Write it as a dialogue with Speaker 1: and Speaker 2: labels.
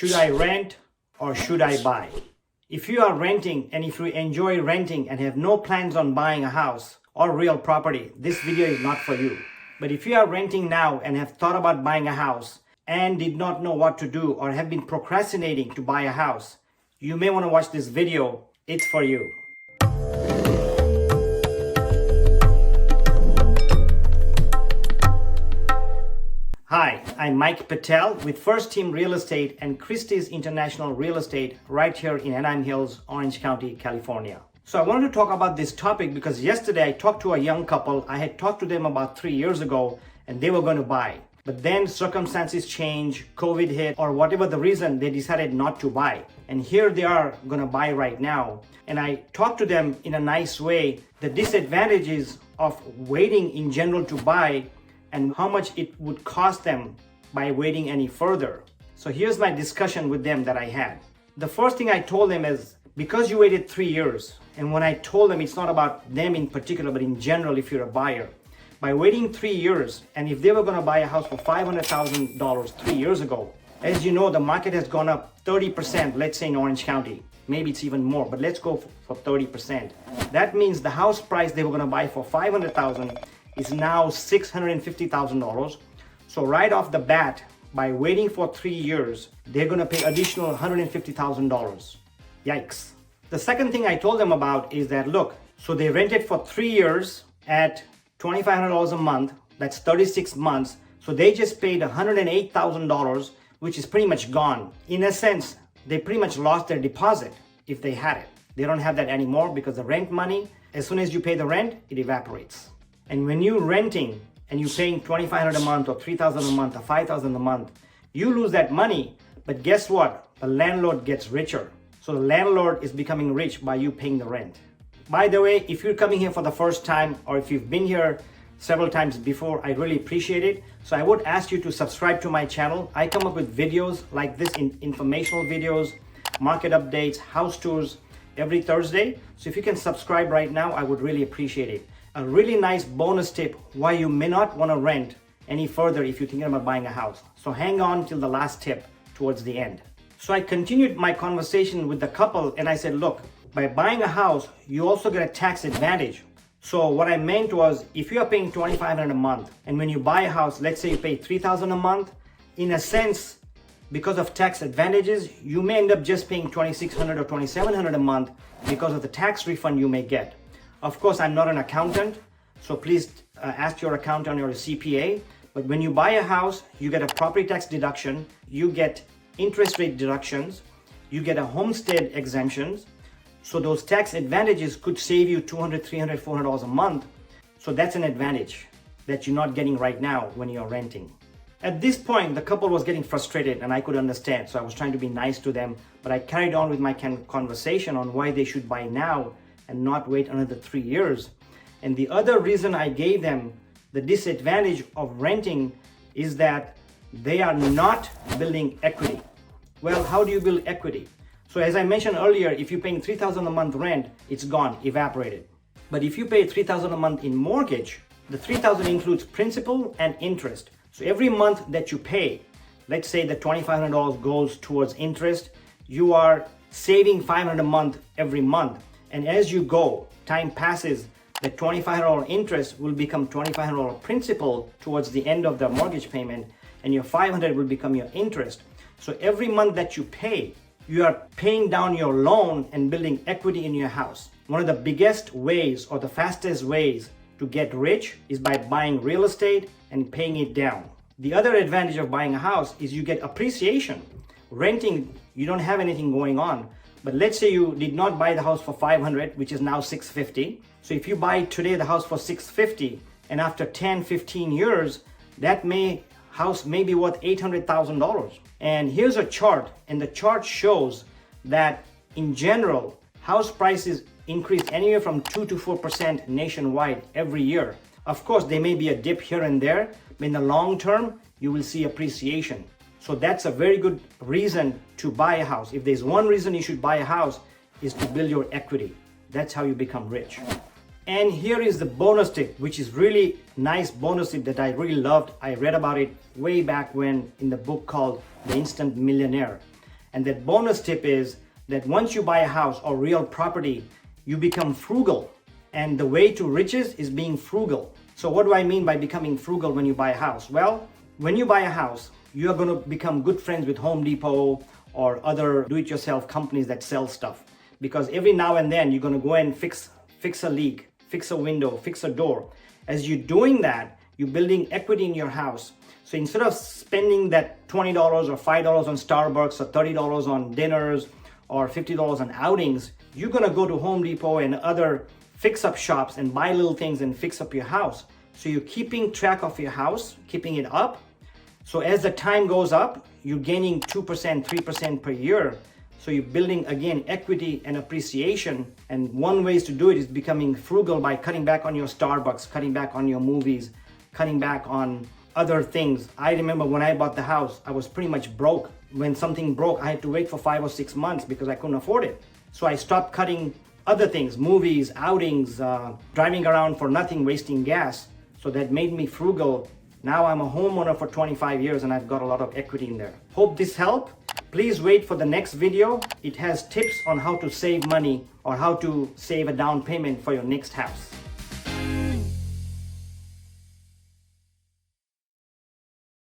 Speaker 1: Should I rent or should I buy? If you are renting and if you enjoy renting and have no plans on buying a house or real property, this video is not for you. But if you are renting now and have thought about buying a house and did not know what to do or have been procrastinating to buy a house, you may want to watch this video. It's for you. Hi, I'm Mike Patel with First Team Real Estate and Christie's International Real Estate right here in Anaheim Hills, Orange County, California. So I wanted to talk about this topic because yesterday I talked to a young couple. I had talked to them about 3 years ago and they were going to buy. But then circumstances changed, COVID hit, or whatever the reason, they decided not to buy. And here they are going to buy right now. And I talked to them in a nice way, the disadvantages of waiting in general to buy and how much it would cost them by waiting any further. So here's my discussion with them that I had. The first thing I told them is, because you waited 3 years, and when I told them it's not about them in particular, but in general if you're a buyer, by waiting 3 years, and if they were gonna buy a house for $500,000 3 years ago, as you know, the market has gone up 30%, let's say in Orange County. Maybe it's even more, but let's go for 30%. That means the house price they were gonna buy for $500,000 is now $650,000. So right off the bat, by waiting for 3 years, they're gonna pay additional $150,000. Yikes. The second thing I told them about is that, look, so they rented for 3 years at $2,500 a month, that's 36 months. So they just paid $108,000, which is pretty much gone. In a sense, they pretty much lost their deposit if they had it. They don't have that anymore because the rent money, as soon as you pay the rent, it evaporates. And when you're renting and you're paying $2,500 a month or $3,000 a month or $5,000 a month, you lose that money. But guess what? The landlord gets richer. So the landlord is becoming rich by you paying the rent. By the way, if you're coming here for the first time or if you've been here several times before, I really appreciate it. So I would ask you to subscribe to my channel. I come up with videos like this, informational videos, market updates, house tours every Thursday. So if you can subscribe right now, I would really appreciate it. A really nice bonus tip why you may not want to rent any further if you're thinking about buying a house. So hang on till the last tip towards the end. So I continued my conversation with the couple and I said, look, by buying a house, you also get a tax advantage. So what I meant was, if you are paying $2,500 a month and when you buy a house, let's say you pay $3,000 a month, in a sense, because of tax advantages, you may end up just paying $2,600 or $2,700 a month because of the tax refund you may get. Of course, I'm not an accountant, so please ask your accountant or a CPA. But when you buy a house, you get a property tax deduction, you get interest rate deductions, you get a homestead exemptions. So those tax advantages could save you $200, $300, $400 a month. So that's an advantage that you're not getting right now when you're renting. At this point, the couple was getting frustrated and I could understand. So I was trying to be nice to them, but I carried on with my conversation on why they should buy now and not wait another 3 years. And the other reason I gave them the disadvantage of renting is that they are not building equity. Well, how do you build equity? So as I mentioned earlier, if you're paying $3,000 a month rent, it's gone, evaporated. But if you pay $3,000 a month in mortgage, the $3,000 includes principal and interest. So every month that you pay, let's say the $2,500 goes towards interest, you are saving $500 a month every month. And as you go, time passes, the $2,500 interest will become $2,500 principal towards the end of the mortgage payment, and your $500 will become your interest. So every month that you pay, you are paying down your loan and building equity in your house. One of the biggest ways or the fastest ways to get rich is by buying real estate and paying it down. The other advantage of buying a house is you get appreciation. Renting, you don't have anything going on. But let's say you did not buy the house for $500, which is now $650. So if you buy today the house for $650, and after 10, 15 years, that house may be worth $800,000. And here's a chart, and the chart shows that in general, house prices increase anywhere from 2 to 4% nationwide every year. Of course, there may be a dip here and there, but in the long term, you will see appreciation. So that's a very good reason to buy a house. If there's one reason you should buy a house, is to build your equity. That's how you become rich. And here is the bonus tip, which is really nice bonus tip that I really loved. I read about it way back when in the book called The Instant Millionaire. And that bonus tip is that once you buy a house or real property, you become frugal. And the way to riches is being frugal. So what do I mean by becoming frugal when you buy a house? Well, when you buy a house, you are going to become good friends with Home Depot or other do-it-yourself companies that sell stuff. Because every now and then you're going to go and fix a leak, fix a window, fix a door. As you're doing that, you're building equity in your house. So instead of spending that $20 or $5 on Starbucks or $30 on dinners or $50 on outings, you're going to go to Home Depot and other fix-up shops and buy little things and fix up your house. So you're keeping track of your house, keeping it up. So as the time goes up, you're gaining 2%, 3% per year. So you're building, again, equity and appreciation. And one way to do it is becoming frugal by cutting back on your Starbucks, cutting back on your movies, cutting back on other things. I remember when I bought the house, I was pretty much broke. When something broke, I had to wait for 5 or 6 months because I couldn't afford it. So I stopped cutting other things, movies, outings, driving around for nothing, wasting gas. So that made me frugal. Now I'm a homeowner for 25 years and I've got a lot of equity in there. Hope this helped. Please wait for the next video. It has tips on how to save money or how to save a down payment for your next house.